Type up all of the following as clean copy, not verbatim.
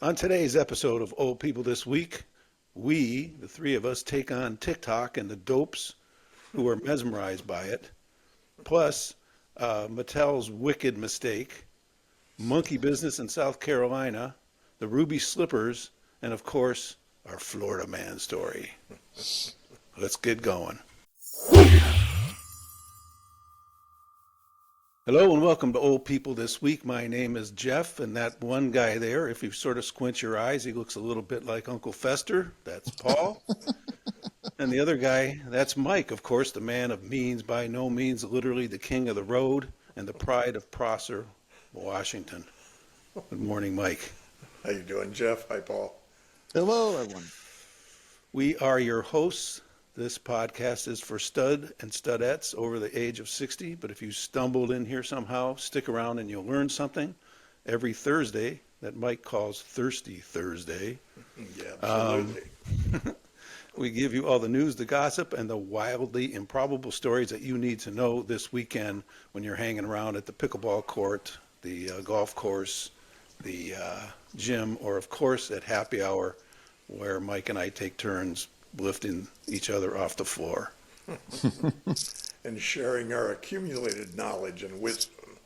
On today's episode of Old People This Week, we, the three of us, take on TikTok and the dopes who are mesmerized by it, plus Mattel's wicked mistake, monkey business in South Carolina, the ruby slippers, and of course, our Florida man story. Let's get going. Hello and welcome to Old People This Week. My name is Jeff, and that one guy there, if you sort of squint your eyes, he looks a little bit like Uncle Fester. That's Paul. And the other guy, that's Mike, of course, the man of means, by no means literally the king of the road and the pride of Prosser, Washington. Good morning, Mike. How you doing, Jeff? Hi, Paul. Hello, everyone. We are your hosts. This podcast is for stud and studettes over the age of 60, but if you stumbled in here somehow, stick around and you'll learn something. Every Thursday, that Mike calls Thirsty Thursday, Yeah, absolutely. we give you all the news, the gossip, and the wildly improbable stories that you need to know this weekend when you're hanging around at the pickleball court, the golf course, the gym, or of course at happy hour, where Mike and I take turns lifting each other off the floor. And sharing our accumulated knowledge and wisdom.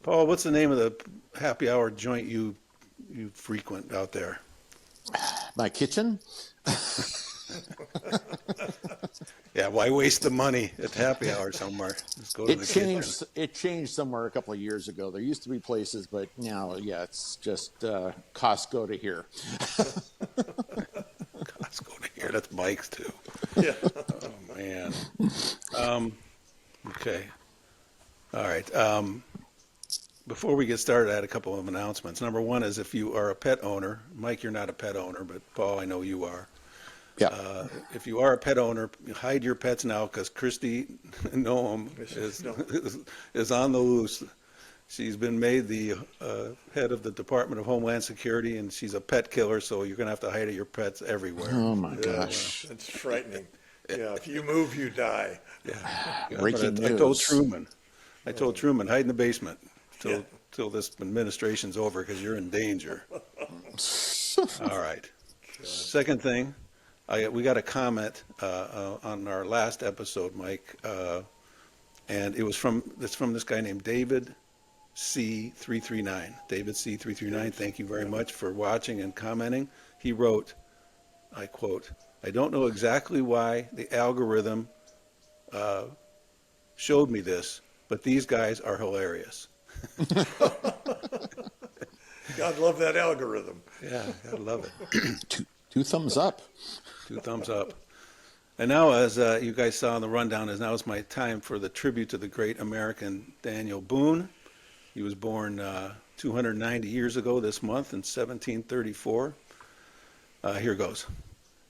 Paul, what's the name of the happy hour joint you frequent out there? My kitchen? Yeah, why waste the money at happy hour somewhere? Just go to the kitchen. It changed somewhere a couple of years ago. There used to be places, but now, yeah, it's just Costco to here. Costco to here. That's Mike's too. Yeah. Oh man. Okay. All right. Before we get started, I had a couple of announcements. Number one is if you are a pet owner, Mike, you're not a pet owner, but Paul, I know you are. Yeah. If you are a pet owner, hide your pets now because Christy Noam is on the loose. She's been made the head of the Department of Homeland Security, and she's a pet killer, so you're going to have to hide your pets everywhere. Oh, my gosh. It's frightening. Yeah, if you move, you die. Yeah. Breaking I told news. Truman, hide in the basement Yeah. till this administration's over because you're in danger. All right. Second thing, we got a comment on our last episode, Mike, and it's from this guy named David C339. David C339, thank you very much for watching and commenting. He wrote, I quote, "I don't know exactly why the algorithm showed me this, but these guys are hilarious." God love that algorithm. Yeah, I love it. Two thumbs up. 2 thumbs up. And now, as you guys saw in the rundown, is my time for the tribute to the great American Daniel Boone. He was born 290 years ago this month in 1734. Here goes.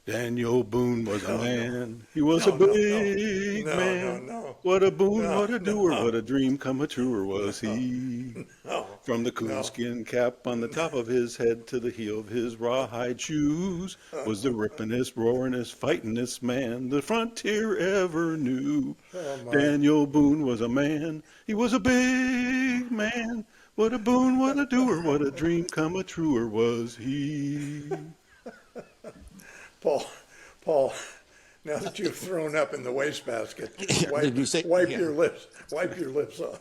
Daniel Boone was a man. He was a big man. No. What a boon, No, what a doer, no. what a dream come a truer was he. No. From the No. coonskin cap on the top of his head to the heel of his rawhide shoes was the rippin'est, roaring'est, fightin'est man the frontier ever knew. Oh, my. Daniel Boone was a man. He was a big man. What a boon, what a doer, what a dream come a truer was he. Paul, now that you've thrown up in the wastebasket, Did you say- wipe yeah. your lips off.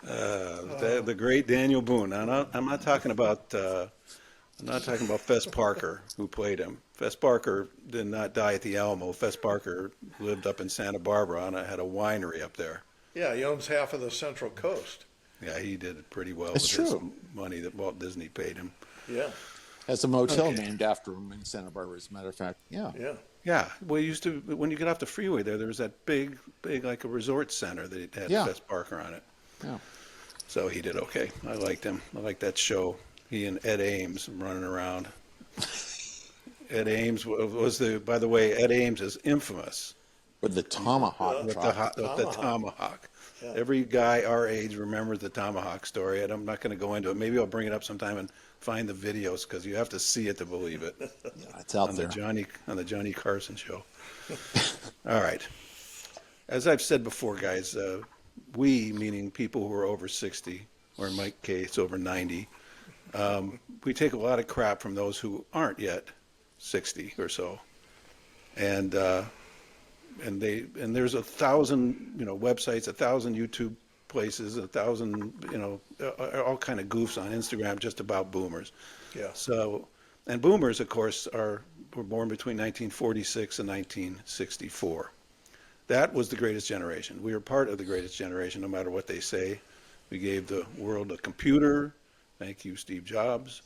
The great Daniel Boone. I'm not talking about Fess Parker, who played him. Fess Parker did not die at the Alamo. Fess Parker lived up in Santa Barbara and had a winery up there. Yeah, he owns half of the Central Coast. Yeah, he did it pretty well It's with his true. money that Walt Disney paid him. Yeah, Has a motel Okay. named after him in Santa Barbara, as a matter of fact. Yeah. yeah. Yeah, well, when you get off the freeway there was that big, like a resort center that had Yeah. Fess Parker on it. Yeah. So he did okay. I liked him. I liked that show. He and Ed Ames running around. Ed Ames by the way, Ed Ames is infamous With the tomahawk with chop. the tomahawk. Yeah. Every guy our age remembers the tomahawk story, and I'm not going to go into it. Maybe I'll bring it up sometime and find the videos because you have to see it to believe it. Yeah, it's out on there. the Johnny Carson show. All right. As I've said before, guys, we, meaning people who are over 60, or in my case, over 90, We take a lot of crap from those who aren't yet 60 or so. And there's 1,000, websites, 1,000 YouTube places, 1,000, all kind of goofs on Instagram just about boomers. Yeah. So, and boomers, of course, were born between 1946 and 1964. That was the greatest generation. We were part of the greatest generation, no matter what they say. We gave the world a computer. Thank you, Steve Jobs.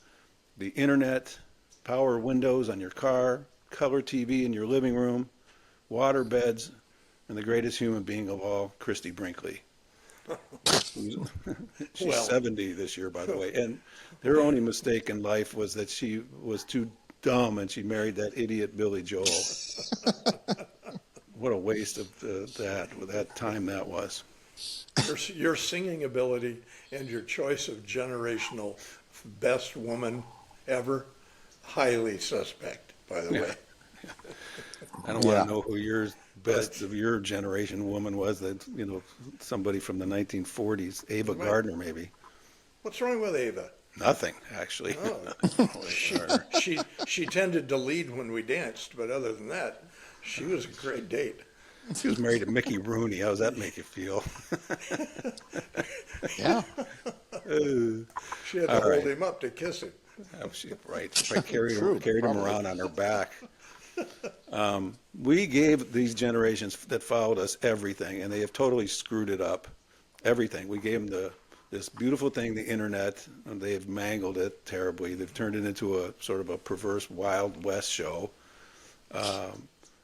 The internet, power windows on your car, color TV in your living room, water beds, and the greatest human being of all, Christy Brinkley. She's Well. 70 this year, by the way. And her only mistake in life was that she was too dumb and she married that idiot Billy Joel. What a waste of that time that was. Your singing ability and your choice of generational best woman ever, highly suspect, by the way. I don't want to know who your best of your generation woman was. That somebody from the 1940s, Ava Gardner, maybe. What's wrong with Ava? Nothing, actually. She tended to lead when we danced, but other than that, she was a great date. She was married to Mickey Rooney. How does that make you feel? Yeah. She had to hold him up to kiss him. Oh, right. I carried him around on her back. We gave these generations that followed us everything, and they have totally screwed it up. Everything. We gave them this beautiful thing, the internet, and they have mangled it terribly. They've turned it into a sort of a perverse Wild West show.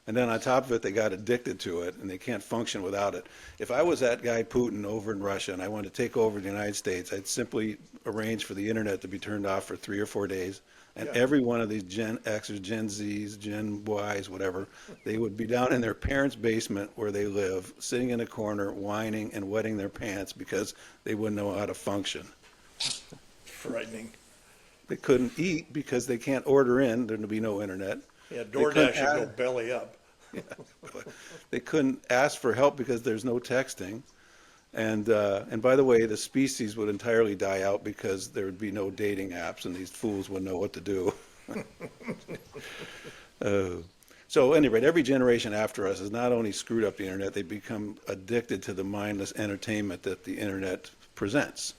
And then on top of it, they got addicted to it, and they can't function without it. If I was that guy Putin over in Russia and I wanted to take over the United States, I'd simply arrange for the internet to be turned off for 3 or 4 days, and every one of these Gen X's, Gen Z's, Gen Y's, whatever, they would be down in their parents' basement where they live, sitting in a corner, whining and wetting their pants because they wouldn't know how to function. Frightening. They couldn't eat because they can't order in. There'd be no internet. Yeah, DoorDash would go belly up. They couldn't ask for help because there's no texting. And by the way, the species would entirely die out because there would be no dating apps and these fools wouldn't know what to do. So anyway, every generation after us has not only screwed up the internet, they've become addicted to the mindless entertainment that the internet presents.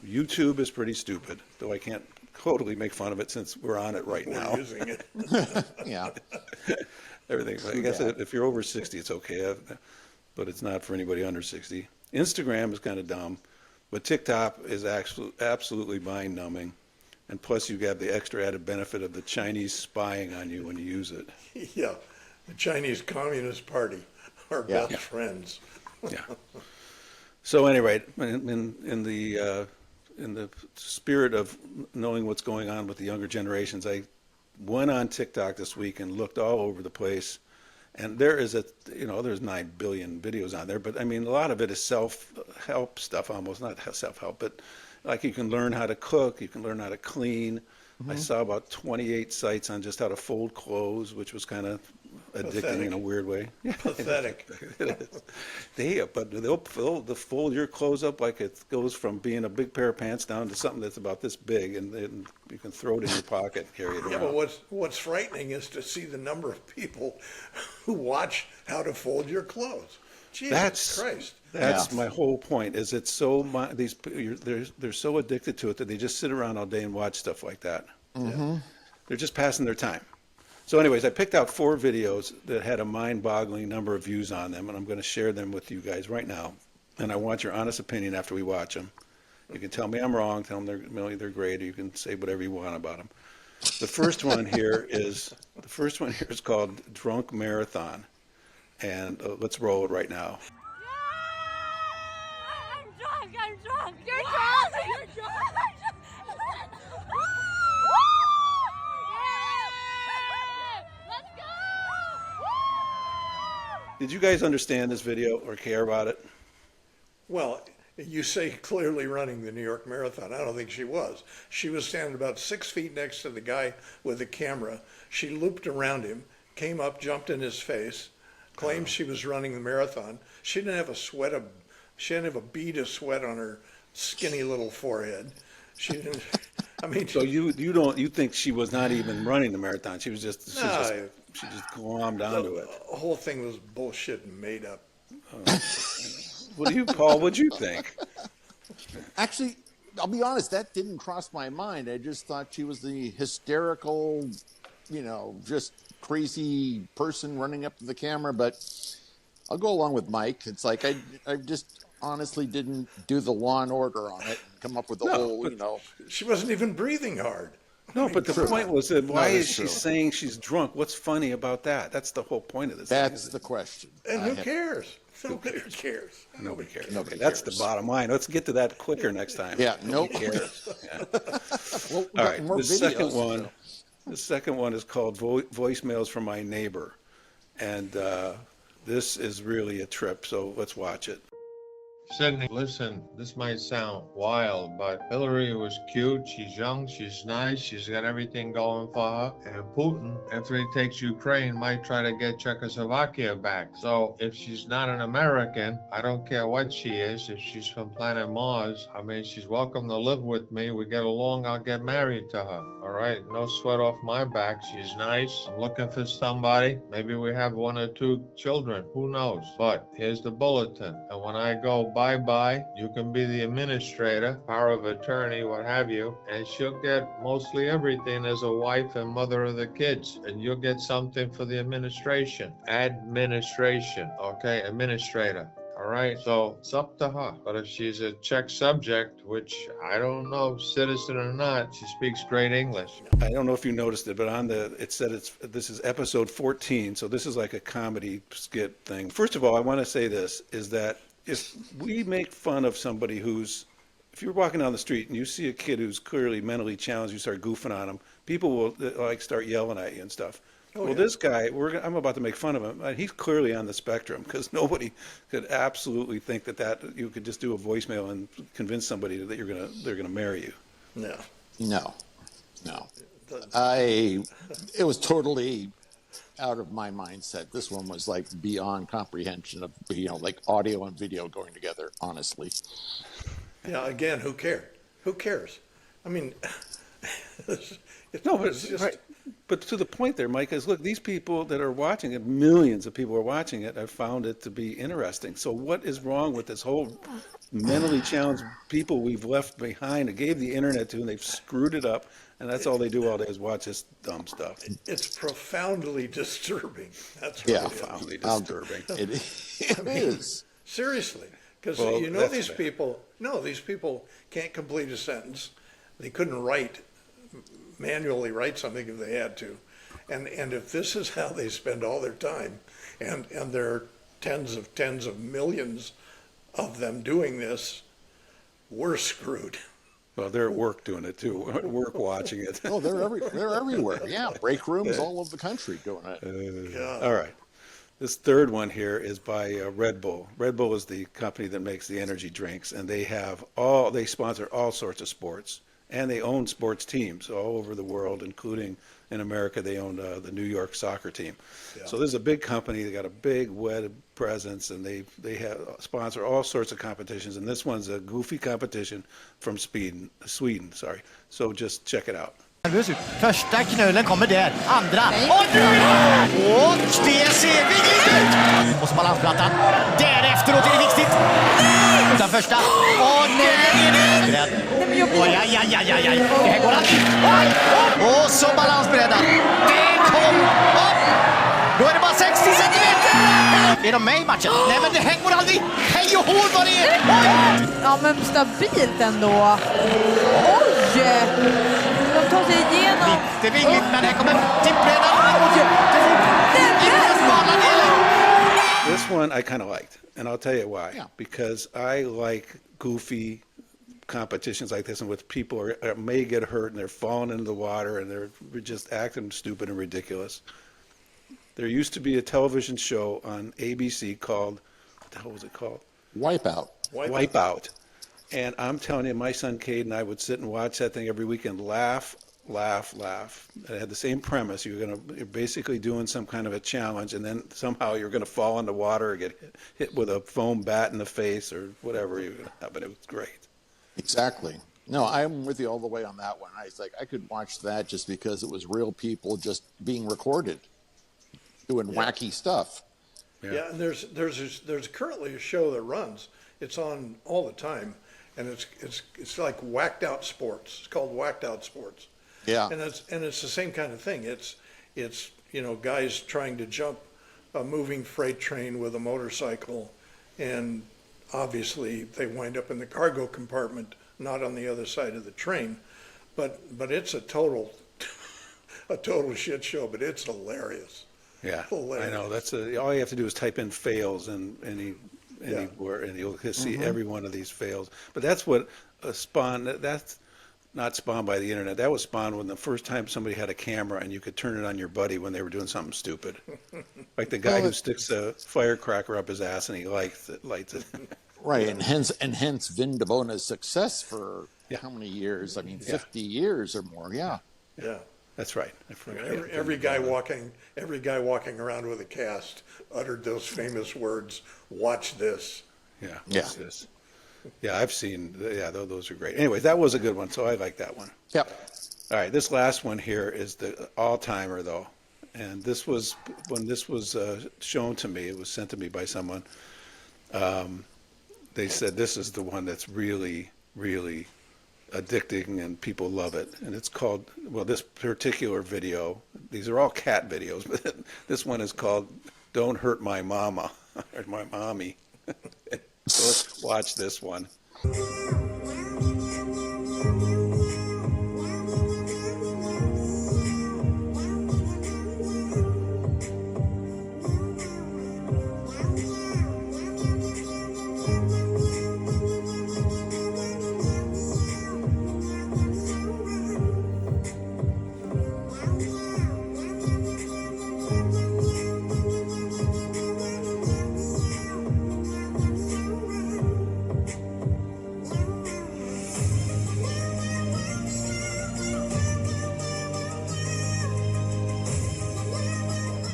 YouTube is pretty stupid, though I can't totally make fun of it since we're on it right now. We're using it. Yeah. Everything. I guess if you're over 60, it's okay, but it's not for anybody under 60. Instagram is kind of dumb, but TikTok is absolutely mind-numbing. And plus, you have the extra added benefit of the Chinese spying on you when you use it. Yeah, the Chinese Communist Party, our best friends. Yeah. So anyway, in the spirit of knowing what's going on with the younger generations, I went on TikTok this week and looked all over the place. And there is there's 9 billion videos on there, but I mean, a lot of it is self-help stuff, almost not self-help, but like you can learn how to cook, you can learn how to clean. I saw about 28 sites on just how to fold clothes, which was kind of addicting in a weird way. Pathetic. But they'll fold your clothes up like it goes from being a big pair of pants down to something that's about this big, and then you can throw it in your pocket and carry it around. Yeah, but what's frightening is to see the number of people who watch how to fold your clothes. Jesus Christ. That's my whole point. Is it's so they're so addicted to it that they just sit around all day and watch stuff like that. Mm-hmm. They're just passing their time. So, anyways, I picked out 4 videos that had a mind-boggling number of views on them, and I'm going to share them with you guys right now. And I want your honest opinion after we watch them. You can tell me I'm wrong, tell them they're great, or you can say whatever you want about them. The first one here is called Drunk Marathon, and let's roll it right now. I'm drunk. You're drunk. You're drunk. Let's go. Did you guys understand this video or care about it? Well, you say clearly running the New York Marathon. I don't think she was. She was standing about 6 feet next to the guy with the camera. She looped around him, came up, jumped in his face, claimed she was running the marathon. She didn't have a bead of sweat on her skinny little forehead. She didn't. I mean, So you think she was not even running the marathon? She just No. she just glommed onto it. the whole thing was bullshit and made up. What do you, Paul? What'd you think? Actually, I'll be honest, that didn't cross my mind. I just thought she was the hysterical, just crazy person running up to the camera. But I'll go along with Mike. It's like I just honestly didn't do the Law and Order on it and come up with the No, whole, She wasn't even breathing hard. No, but the point was that why that's is she true. saying she's drunk? What's funny about that? That's the whole point of this thing. That's the question. And who cares? Nobody cares. Nobody cares. Nobody Okay, that's the cares. bottom line. Let's get to that quicker next time. Yeah, Nobody nope. cares. Yeah. Well, we All got right, more the second videos, one. so. The second one is called Voicemails from My Neighbor, and this is really a trip. So let's watch it. Sydney, listen, this might sound wild, but Hillary was cute. She's young, she's nice, she's got everything going for her. And Putin, after he takes Ukraine, might try to get Czechoslovakia back. So if she's not an American, I don't care what she is. If she's from planet Mars, I mean, she's welcome to live with me. We get along, I'll get married to her. All right, no sweat off my back. She's nice. I'm looking for somebody. Maybe we have 1 or 2 children. Who knows? But here's the bulletin. And when I go bye-bye, you can be the administrator, power of attorney, what have you, and she'll get mostly everything as a wife and mother of the kids, and you'll get something for the administration. Administration, okay? Administrator. All right, so it's up to her. But if she's a Czech subject, which I don't know, citizen or not, she speaks great English. I don't know if you noticed it, but it said this is episode 14, so this is like a comedy skit thing. First of all, I want to say this, is that if we make fun of somebody if you're walking down the street and you see a kid who's clearly mentally challenged, you start goofing on him, people will start yelling at you and stuff. This guy, I'm about to make fun of him. He's clearly on the spectrum, because nobody could absolutely think that you could just do a voicemail and convince somebody that they're gonna marry you. No. No. It was totally out of my mindset. This one was like beyond comprehension of, like audio and video going together, honestly. Yeah, again, who cared? Who cares? I mean, No, but it's just, right. But to the point there, Mike, is look, these people that are watching it, millions of people are watching it, have found it to be interesting. So what is wrong with this whole mentally challenged people we've left behind and gave the internet to, and they've screwed it up, and that's all they do all day is watch this dumb stuff. it's profoundly disturbing. That's what Yeah. it is. Profoundly disturbing. It is. Seriously, because Well, that's these bad. people. No, these people can't complete a sentence. They couldn't manually write something if they had to, and if this is how they spend all their time, and there are tens of millions of them doing this, we're screwed. Well, they're at work doing it too, at work watching it. Oh, they're everywhere. Yeah, break rooms all over the country doing it. God. All right. This third one here is by Red Bull. Red Bull is the company that makes the energy drinks, and they sponsor all sorts of sports, and they own sports teams all over the world, including in America. They own the New York soccer team. Yeah. So this is a big company. They got a big web presence, and they sponsor all sorts of competitions. And this one's a goofy competition from Sweden. Sorry. So just check it out. Nervös ut. Första knölen kommer där. Andra. Och nu! Och det ser vi ut! Och så balansplattan. Därefteråt är det viktigt. Utan första. Och nu är det beredd. Oj, aj, aj, aj, aj, aj. Det här går alltid. Och så balansbredden. Det kom upp. Då är det bara 60 centimeter. Är de med i matchen? Nej, men det här går aldrig. Hej och hår vad det är. Oj! Ja, men stabilt ändå. Oj! De tar sig igenom. Lite vingligt, men här kommer tippbredden. This one I kind of liked, and I'll tell you why. Yeah. Because I like goofy competitions like this, and with people may get hurt and they're falling into the water and they're just acting stupid and ridiculous. There used to be a television show on ABC called, what the hell was it called? Wipeout. Wipeout. And I'm telling you, my son Cade and I would sit and watch that thing every weekend, laugh. It had the same premise. You're basically doing some kind of a challenge, and then somehow you're going to fall in the water or get hit with a foam bat in the face or whatever you're going to have. But it was great. Exactly. No, I'm with you all the way on that one. I was like, I could watch that just because it was real people just being recorded, doing wacky stuff. Yeah, and there's currently a show that runs. It's on all the time, and it's like Whacked Out Sports. It's called Whacked Out Sports. Yeah. And it's the same kind of thing. It's guys trying to jump a moving freight train with a motorcycle, and obviously they wind up in the cargo compartment, not on the other side of the train. But it's a total shit show. But it's hilarious. Yeah, Hilarious. I know. That's all you have to do is type in fails and anywhere, and you'll see every one of these fails. But that's what spawned. That's not spawned by the internet. That was spawned when the first time somebody had a camera and you could turn it on your buddy when they were doing something stupid, like the guy who sticks a firecracker up his ass and he lights it. Right, and hence Vin DeBona's success for how many years? I mean, 50 years or more. Yeah. Yeah. That's right. I forgot. Every guy walking around with a cast uttered those famous words, "Watch this." Yeah. Yeah. What's this? Yeah, I've seen. Yeah, those are great. Anyway, that was a good one. So I like that one. Yep. All right, this last one here is the all-timer though, and this was when this was shown to me. It was sent to me by someone. They said this is the one that's really, really addicting and people love it. And it's called, well, this particular video, these are all cat videos, but this one is called "Don't Hurt My Mama" or "My Mommy." So let's watch this one.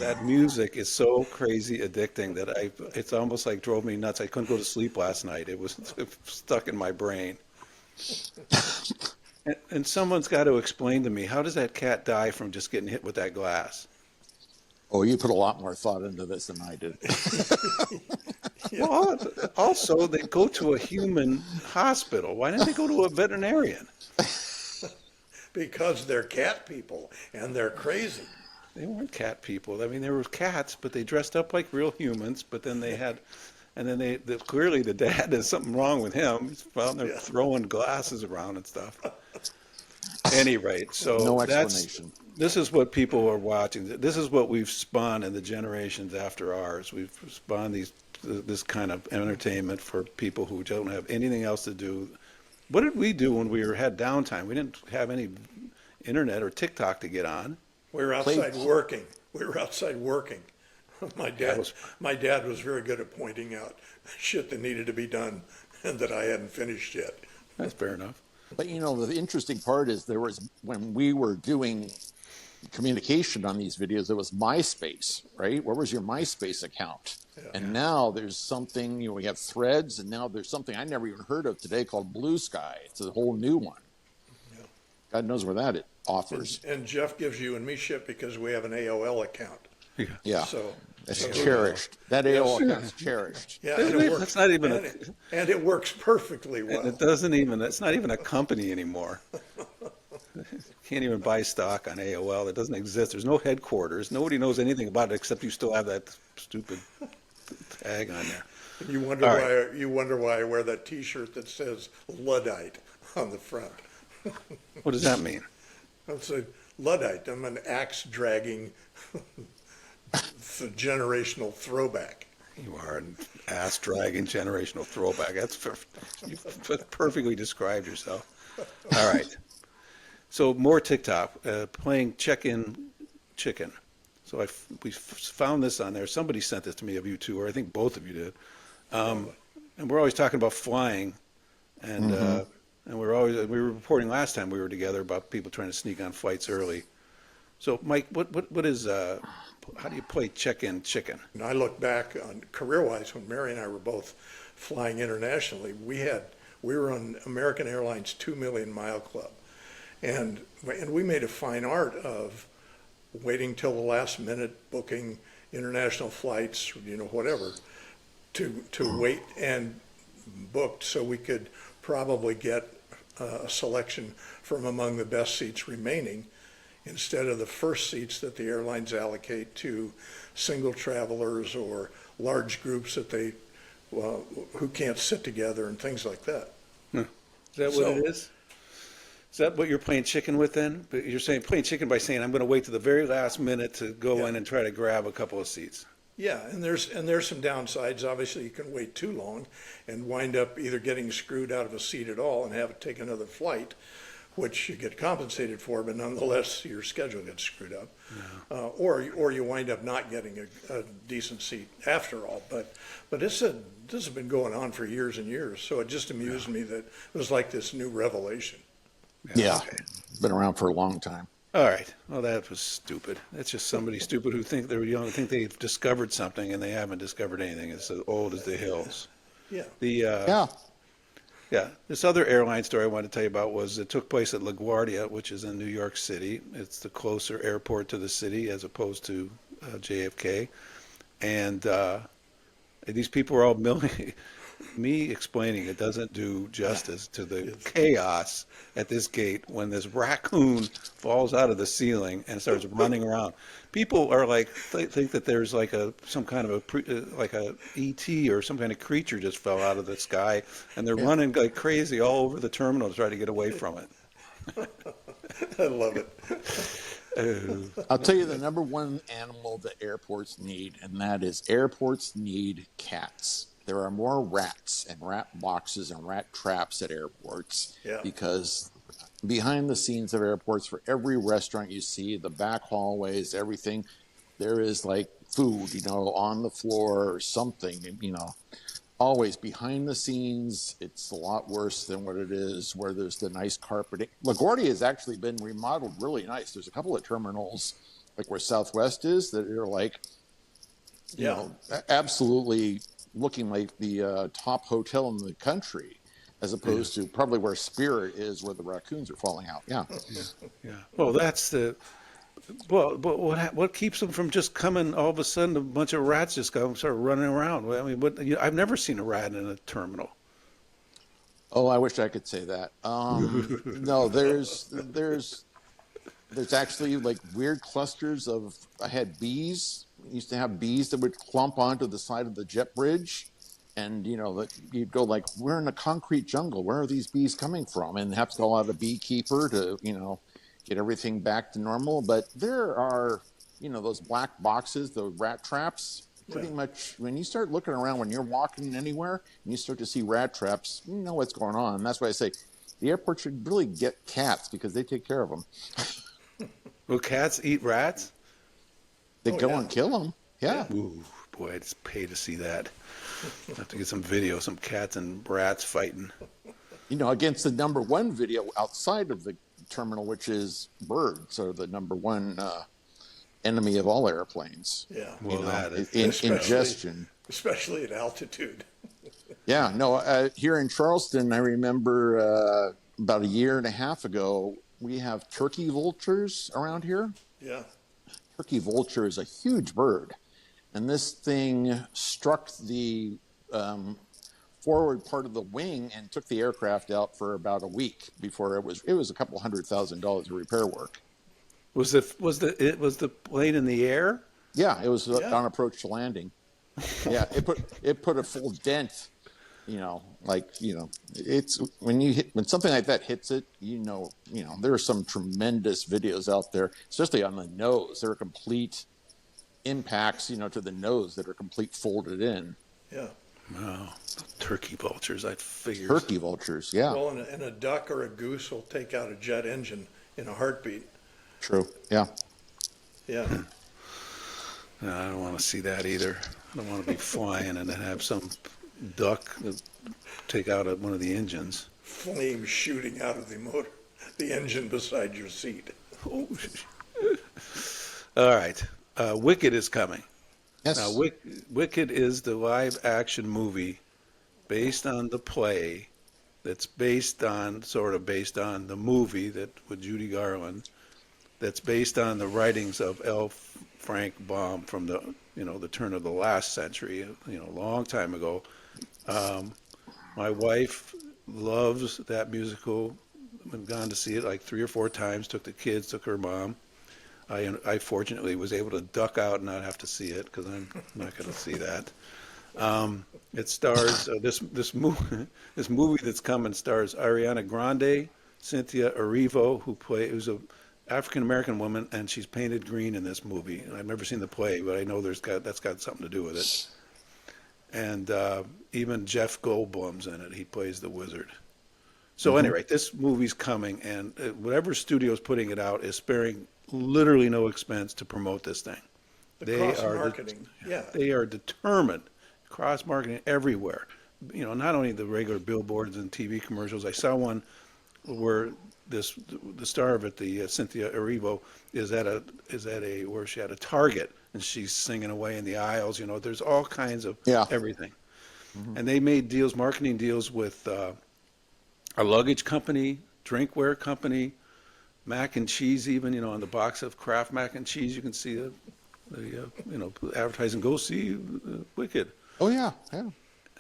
That music is so crazy addicting that it's almost like drove me nuts. I couldn't go to sleep last night. It was stuck in my brain. And someone's got to explain to me, how does that cat die from just getting hit with that glass? Oh, you put a lot more thought into this than I did. Well, also, they go to a human hospital. Why didn't they go to a veterinarian? Because they're cat people and they're crazy. They weren't cat people. I mean, they were cats, but they dressed up like real humans. But then clearly the dad, there's something wrong with him. He's found they're throwing glasses around and stuff. Any rate, so No explanation. This is what people are watching. This is what we've spawned in the generations after ours. We've spawned this kind of entertainment for people who don't have anything else to do. What did we do when we had downtime? We didn't have any internet or TikTok to get on. We were outside working. My dad was very good at pointing out shit that needed to be done and that I hadn't finished yet. That's fair enough. But the interesting part is when we were doing communication on these videos, there was MySpace, right? Where was your MySpace account? Yeah. And now there's something, we have Threads, and now there's something I never even heard of today called Blue Sky. It's a whole new one. Yeah. God knows where that offers. And Jeff gives you and me shit because we have an AOL account. Yeah. So it's cherished. That AOL account is cherished. Yeah, and it works. That's not even and it works perfectly well. And it's not even a company anymore. Can't even buy stock on AOL. It doesn't exist. There's no headquarters. Nobody knows anything about it except you still have that stupid tag on there. You wonder why I wear that T-shirt that says Luddite on the front. What does that mean? It's a Luddite. I'm an axe-dragging generational throwback. You are an ass-dragging generational throwback. You've perfectly described yourself. All right. So more TikTok, playing Check-In Chicken. So we found this on there. Somebody sent this to me of you two, or I think both of you did. And we're always talking about flying, and we were reporting last time we were together about people trying to sneak on flights early. So Mike, what is how do you play Check-In Chicken? And I look back on career-wise when Mary and I were both flying internationally. We We were on American Airlines 2 Million Mile Club. And we made a fine art of waiting till the last minute, booking international flights, whatever, to wait and booked so we could probably get a selection from among the best seats remaining instead of the first seats that the airlines allocate to single travelers or large groups that who can't sit together and things like that. Is that what it is? Is that what you're playing chicken with then? But you're saying playing chicken by saying I'm going to wait to the very last minute to go in and try to grab a couple of seats. Yeah, and there's some downsides. Obviously, you can wait too long and wind up either getting screwed out of a seat at all and have to take another flight, which you get compensated for, but nonetheless your schedule gets screwed up. Yeah. Or you wind up not getting a decent seat after all. But this has been going on for years and years, so it just amused me that it was like this new revelation. Yeah, been around for a long time. All right. Well, that was stupid. That's just somebody stupid who think they're young, think they've discovered something, and they haven't discovered anything. It's as old as the hills. Yeah. This other airline story I wanted to tell you about it took place at LaGuardia, which is in New York City. It's the closer airport to the city as opposed to JFK. And these people were all milling. Me explaining it doesn't do justice to the chaos at this gate when this raccoon falls out of the ceiling and starts running around. People are like think that there's like some kind of like a ET or some kind of creature just fell out of the sky, and they're running like crazy all over the terminal to try to get away from it. I love it. I'll tell you the number one animal that airports need, and that is airports need cats. There are more rats and rat boxes and rat traps at airports because behind the scenes of airports, for every restaurant you see, the back hallways, everything, there is like food, on the floor or something, always behind the scenes. It's a lot worse than what it is where there's the nice carpeting. LaGuardia has actually been remodeled really nice. There's a couple of terminals like where Southwest is that are like, absolutely looking like the top hotel in the country, as opposed to probably where Spirit is, where the raccoons are falling out. Yeah. Well, but what keeps them from just coming all of a sudden? A bunch of rats just start running around. I mean, I've never seen a rat in a terminal. Oh, I wish I could say that. No, there's actually like weird clusters of. I had bees. We used to have bees that would clump onto the side of the jet bridge, and you'd go like, we're in a concrete jungle. Where are these bees coming from? And have to call out a beekeeper to get everything back to normal. But there are those black boxes, the rat traps. Pretty much when you start looking around, when you're walking anywhere and you start to see rat traps, you know what's going on. And that's why I say the airport should really get cats because they take care of them. Will cats eat rats? They go and kill them. Yeah. Ooh, boy, I'd just pay to see that. I have to get some video, some cats and rats fighting. Against the number one video outside of the terminal, which is birds are the number one enemy of all airplanes. Yeah. Well, that is ingestion. Especially at altitude. Yeah. No, here in Charleston, I remember about a year and a half ago, we have turkey vultures around here. Yeah. Turkey vulture is a huge bird, and this thing struck the forward part of the wing and took the aircraft out for about a week before it was a couple $100,000 of repair work. Was the plane in the air? Yeah, it was on approach to landing. Yeah, it put a full dent. It's when something like that hits it, there are some tremendous videos out there, especially on the nose. There are complete impacts, to the nose that are complete folded in. Yeah. Wow. Turkey vultures, I figured. Turkey vultures, yeah. Well, and a duck or a goose will take out a jet engine in a heartbeat. True, yeah. Yeah. No, I don't want to see that either. I don't want to be flying and then have some duck take out one of the engines. Flame shooting out of the engine beside your seat. All right. Wicked is coming. Yes. Now, Wicked is the live action movie based on the play that's based on the movie that with Judy Garland, that's based on the writings of L. Frank Baum from the turn of the last century, a long time ago. My wife loves that musical. I've gone to see it like 3 or 4 times. Took the kids, took her mom. I fortunately was able to duck out and not have to see it because I'm not going to see that. It stars this movie that's coming stars Ariana Grande, Cynthia Erivo, who's a African American woman, and she's painted green in this movie. And I've never seen the play, but I know that's got something to do with it. And even Jeff Goldblum's in it. He plays the wizard. So anyway, this movie's coming, and whatever studio's putting it out is sparing literally no expense to promote this thing. Cross-marketing, yeah. They are determined, cross-marketing everywhere. Not only the regular billboards and TV commercials. I saw one where the star of it, the Cynthia Erivo, is at where she at a Target, and she's singing away in the aisles. There's all kinds of everything. And they made marketing deals with a luggage company, drinkware company, mac and cheese even, on the box of Kraft mac and cheese, you can see the advertising, go see Wicked. Oh, yeah, yeah.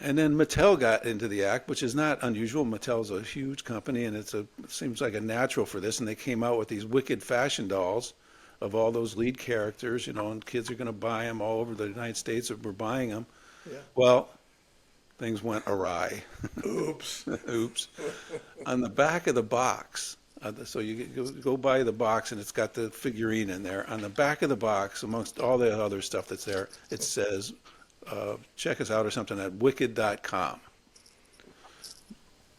And then Mattel got into the act, which is not unusual. Mattel's a huge company, and it seems like a natural for this. And they came out with these Wicked fashion dolls of all those lead characters, and kids are going to buy them all over the United States. We're buying them. Yeah. Well, things went awry. Oops. Oops. On the back of the box, so you go buy the box, and it's got the figurine in there. On the back of the box, amongst all the other stuff that's there, it says, check us out or something at wicked.com.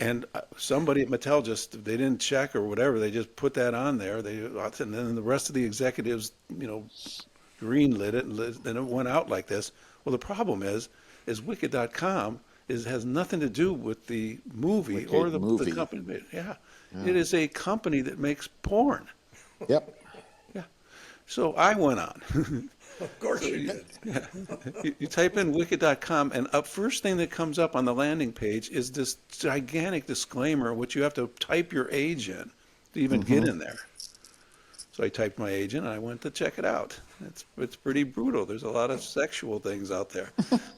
And somebody at Mattel they didn't check or whatever, they just put that on there. And then the rest of the executives, greenlit it, and then it went out like this. Well, the problem is wicked.com has nothing to do with the movie or the company. Yeah. It is a company that makes porn. Yep. Yeah. So I went on. Of course you did. Yeah. You type in wicked.com, and first thing that comes up on the landing page is this gigantic disclaimer, which you have to type your age in to even get in there. So I typed my age in, and I went to check it out. It's pretty brutal. There's a lot of sexual things out there.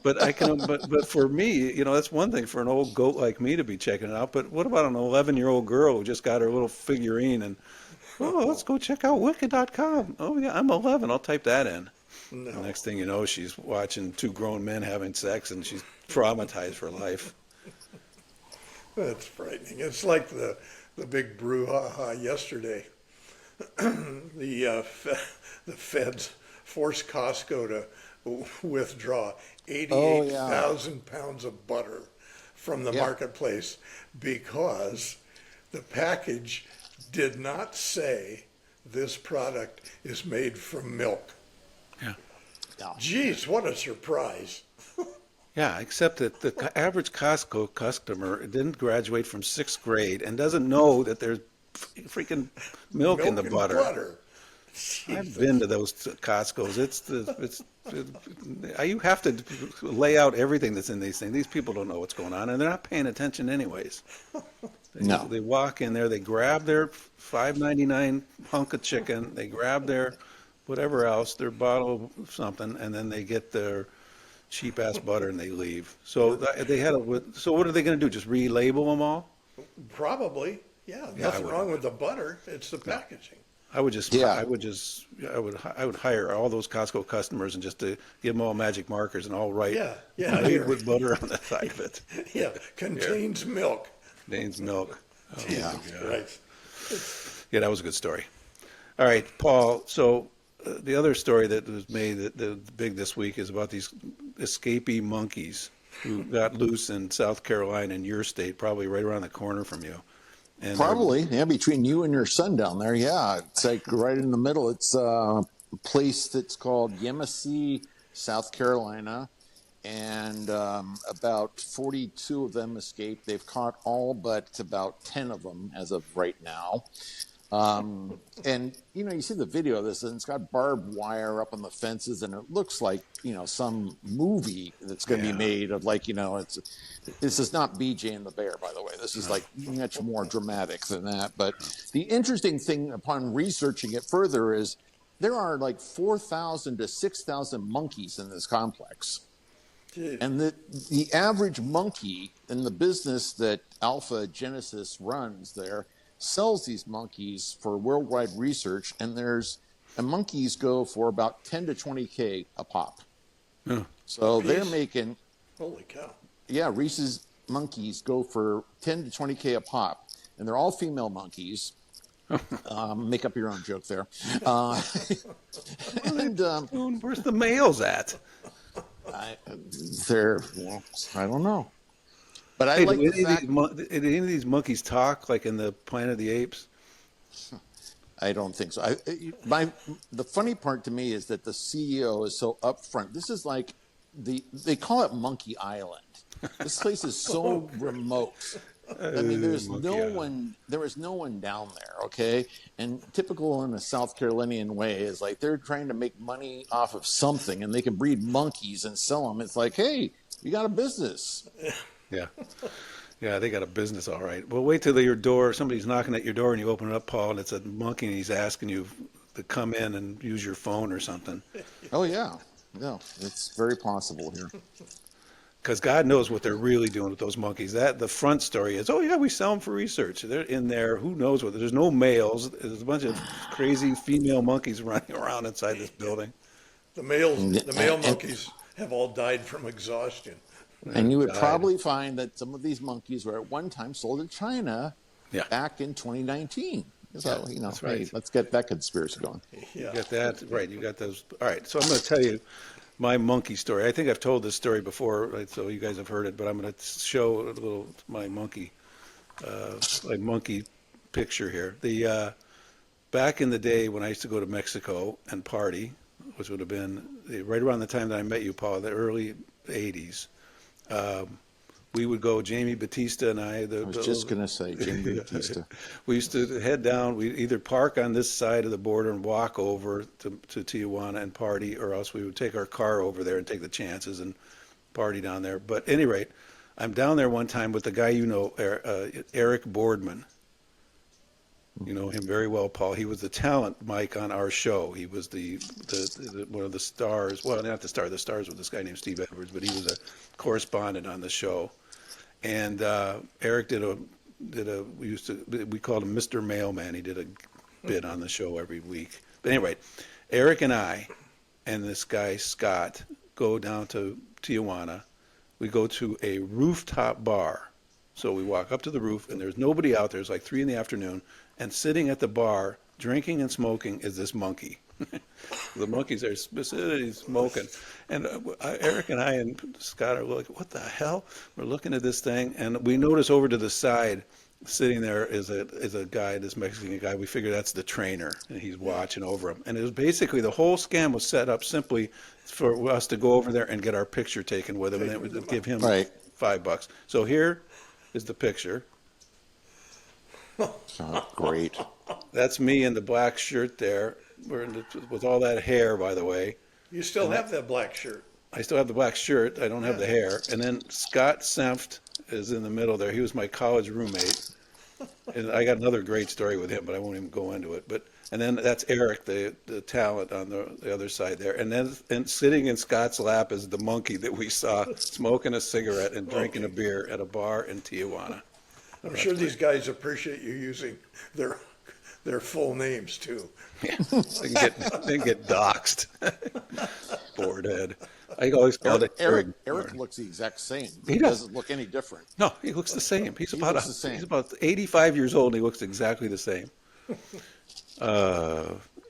But but for me, that's one thing for an old goat like me to be checking it out. But what about an 11-year-old girl who just got her little figurine and, let's go check out wicked.com. Oh yeah, I'm 11. I'll type that in. No. The next thing you know, she's watching 2 grown men having sex, and she's traumatized for life. That's frightening. It's like the big brouhaha yesterday. The feds forced Costco to withdraw 88,000 pounds of butter from the marketplace because the package did not say this product is made from milk. Yeah. Geez, what a surprise. Yeah, except that the average Costco customer didn't graduate from 6th grade and doesn't know that there's freaking milk in the and butter. I've been to those Costco's. You have to lay out everything that's in these things. These people don't know what's going on, and they're not paying attention anyways. They walk in there, they grab their $5.99 hunk of chicken, they grab their whatever else, their bottle of something, and then they get their cheap ass butter and they leave. So so what are they going to do? Just relabel them all? Probably, yeah. Nothing wrong with the butter. It's the packaging. I would hire all those Costco customers and just to give them all magic markers and all write made with butter on the side of it. Yeah, contains milk. Contains milk. Oh, yeah, right. Yeah, that was a good story. All right, Paul. So the other story that was made that big this week is about these escapee monkeys who got loose in South Carolina, in your state, probably right around the corner from you. And probably, between you and your son down there. Yeah, it's like right in the middle. It's a place that's called Yemassee, South Carolina, and about 42 of them escaped. They've caught all but about 10 of them as of right now. And you see the video of this, and it's got barbed wire up on the fences, and it looks like some movie that's going to be made of this is not BJ and the Bear, by the way. This is like much more dramatic than that. But the interesting thing upon researching it further is there are like 4,000 to 6,000 monkeys in this complex. Jeez. And the average monkey in the business that Alpha Genesis runs there sells these monkeys for worldwide research, and monkeys go for about 10 to 20K a pop. Yeah. So they're making, Holy cow. Reese's monkeys go for 10 to 20K a pop, and they're all female monkeys. Make up your own joke there. Where's the males at? I don't know. But I Hey, like do the fact. did any of these monkeys talk like in the Planet of the Apes? I don't think so. The funny part to me is that the CEO is so upfront. This is like they call it Monkey Island. This place is so remote. I mean, there is no one down there, okay? And typical in a South Carolinian way is like they're trying to make money off of something, and they can breed monkeys and sell them. It's like, hey, you got a business. Yeah. Yeah, they got a business, all right. Well, wait till your door, somebody's knocking at your door and you open it up, Paul, and it's a monkey and he's asking you to come in and use your phone or something. Oh, yeah. No, it's very possible here. Because God knows what they're really doing with those monkeys. The front story is, oh yeah, we sell them for research. They're in there. Who knows what? There's no males. There's a bunch of crazy female monkeys running around inside this building. The male monkeys have all died from exhaustion. And you would probably find that some of these monkeys were at one time sold in China back in 2019. So, that's hey, right. let's get that conspiracy going. Yeah. You got that right. You got those. All right. So I'm going to tell you my monkey story. I think I've told this story before, right? So you guys have heard it, but I'm going to show a little my monkey picture here. Back in the day when I used to go to Mexico and party, which would have been right around the time that I met you, Paul, the early 80s. We would go, Jamie Batista and I was just going to say, Jamie Batista. We used to head down. We either park on this side of the border and walk over to Tijuana and party, or else we would take our car over there and take the chances and party down there. But at any rate, I'm down there one time with the guy Eric Boardman. You know him very well, Paul. He was the talent Mike on our show. He was the one of the stars. Well, not the star. The stars was this guy named Steve Edwards, but he was a correspondent on the show. And Eric we called him Mr. Mailman. He did a bit on the show every week. But anyway, Eric and I and this guy Scott go down to Tijuana. We go to a rooftop bar. So we walk up to the roof, and there's nobody out there. It's like 3 p.m, and sitting at the bar, drinking and smoking, is this monkey. The monkeys are specifically smoking. And Eric and I and Scott are like, what the hell? We're looking at this thing, and we notice over to the side, sitting there is a guy, this Mexican guy. We figure that's the trainer, and he's watching over him. And it was basically, the whole scam was set up simply for us to go over there and get our picture taken with him, and it would give him $5. So here is the picture. Oh, great. That's me in the black shirt there, with all that hair, by the way. You still have that black shirt. I still have the black shirt. I don't have the hair. And then Scott Senft is in the middle there. He was my college roommate. And I got another great story with him, but I won't even go into it. And then that's Eric, the talent on the other side there. And sitting in Scott's lap is the monkey that we saw smoking a cigarette and drinking a beer at a bar in Tijuana. I'm sure these guys appreciate you using their full names too. Yeah, they can get doxxed. Boardhead. I always called it Eric looks the exact same. He doesn't look any different. No, he looks the same. He's same. about 85 years old, and he looks exactly the same.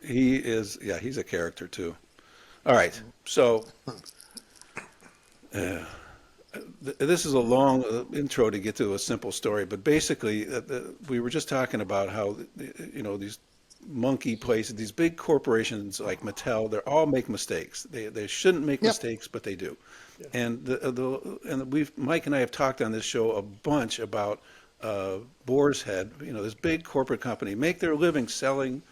He's a character too. All right, so this is a long intro to get to a simple story, but basically, we were just talking about how these monkey places, these big corporations like Mattel, they all make mistakes. They shouldn't make mistakes, but they do. Yeah. And Mike and I have talked on this show a bunch about Boar's Head, this big corporate company, make their living selling,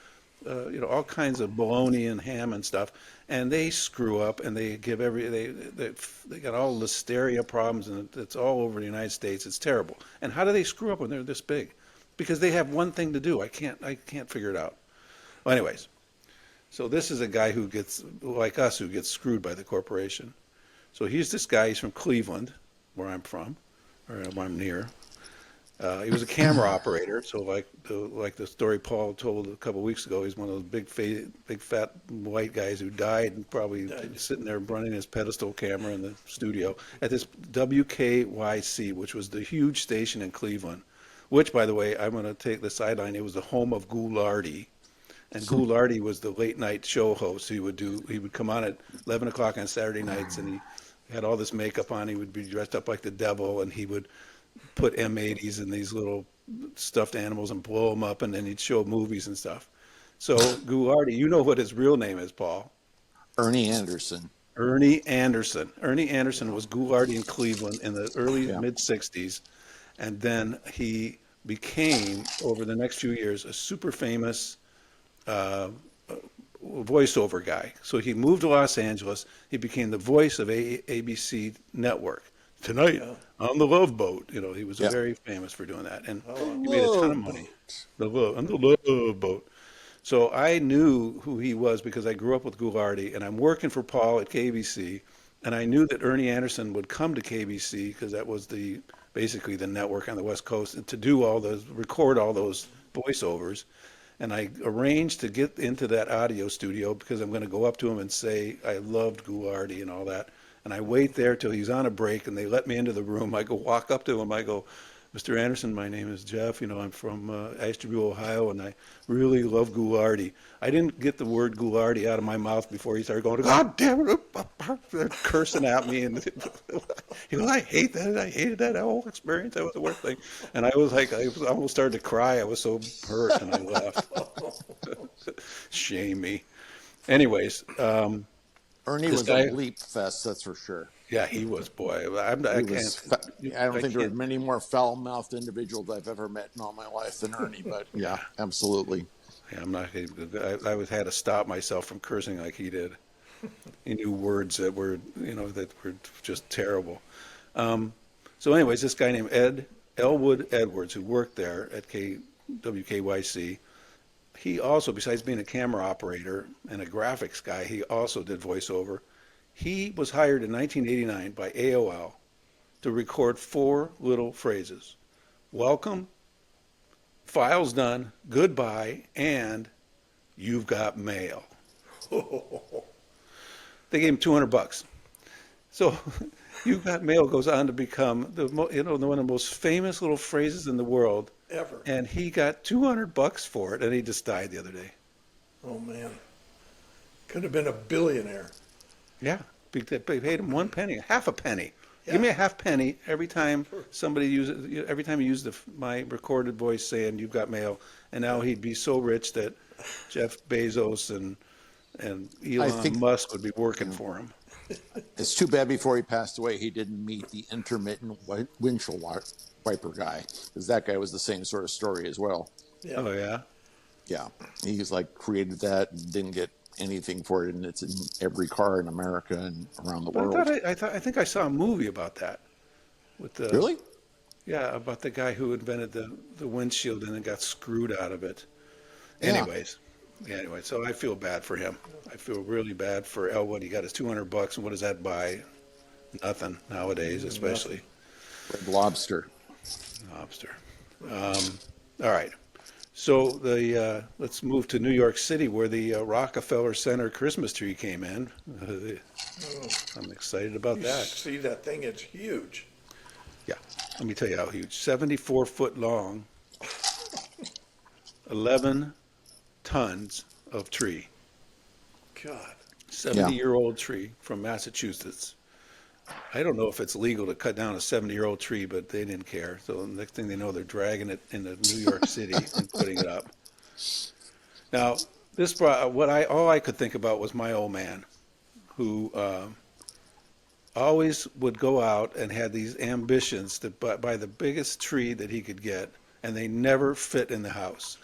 all kinds of bologna and ham and stuff, and they screw up and they give they got all listeria problems, and it's all over the United States. It's terrible. And how do they screw up when they're this big? Because they have one thing to do. I can't figure it out. Well, anyways, so this is a guy who gets, like us, who gets screwed by the corporation. So he's this guy. He's from Cleveland, where I'm from, or where I'm near. He was a camera operator, so like the story Paul told a couple of weeks ago, he's one of those big fat white guys who died and probably sitting there running his pedestal camera in the studio at this WKYC, which was the huge station in Cleveland, which, by the way, I'm going to take the sideline. It was the home of Ghoulardi, and Ghoulardi was the late night show host. He would come on at 11 o'clock on Saturday nights, and he had all this makeup on. He would be dressed up like the devil, and he would put M80s in these little stuffed animals and blow them up, and then he'd show movies and stuff. So Ghoulardi, you know what his real name is, Paul? Ernie Anderson. Ernie Anderson. Ernie Anderson was Ghoulardi in Cleveland in the early mid-'60s, and then he became, over the next few years, a super famous voiceover guy. So he moved to Los Angeles. He became the voice of ABC Network. Tonight on the Love Boat, he was very famous for doing that, and he made a ton of money. On the Love Boat. So I knew who he was because I grew up with Ghoulardi, and I'm working for Paul at KBC, and I knew that Ernie Anderson would come to KBC because that was basically the network on the West Coast, and to record all those voiceovers. And I arranged to get into that audio studio because I'm going to go up to him and say I loved Ghoulardi and all that. And I wait there till he's on a break, and they let me into the room. I walk up to him. I go, Mr. Anderson, my name is Jeff. I'm from Ashtabula, Ohio, and I really love Ghoulardi. I didn't get the word Ghoulardi out of my mouth before he started going, God damn it, cursing at me. And he goes, I hate that. I hated that whole experience. That was the worst thing. And I almost started to cry. I was so hurt, and I left. Shame me. Anyways, Ernie was a bleep fest, that's for sure. Yeah, he was, boy. I don't think there are many more foul-mouthed individuals I've ever met in all my life than Ernie, but yeah, absolutely. Yeah, I had to stop myself from cursing like he did. He knew words that were just terrible. So anyways, this guy named Elwood Edwards, who worked there at WKYC, he also, besides being a camera operator and a graphics guy, he also did voiceover. He was hired in 1989 by AOL to record 4 little phrases: welcome, file's done, goodbye, and you've got mail. They gave him $200. So you've got mail goes on to become one of the most famous little phrases in the world. Ever. And he got $200 for it, and he just died the other day. Oh, man. Could have been a billionaire. Yeah. They paid him 1 penny, half a penny. Yeah. Give me a half penny every time somebody uses, every time you use my recorded voice saying you've got mail. And now he'd be so rich that Jeff Bezos and Elon Musk would be working for him. It's too bad before he passed away he didn't meet the intermittent windshield wiper guy, because that guy was the same sort of story as well. Yeah. Oh, yeah? Yeah. He's created that and didn't get anything for it, and it's in every car in America and around the world. I think I saw a movie about that. Really? Yeah, about the guy who invented the windshield and then got screwed out of it. Yeah. Anyway, so I feel bad for him. I feel really bad for Elwood. He got his $200, and what does that buy? Nothing nowadays, especially. Red Lobster. All right. So let's move to New York City, where the Rockefeller Center Christmas tree came in. I'm excited about that. See that thing? It's huge. Yeah. Let me tell you how huge. 74 foot long, 11 tons of tree. God. 70-year-old tree from Massachusetts. I don't know if it's legal to cut down a 70-year-old tree, but they didn't care. So the next thing they know, they're dragging it into New York City and putting it up. Now, all I could think about was my old man, who always would go out and had these ambitions to buy the biggest tree that he could get, and they never fit in the house.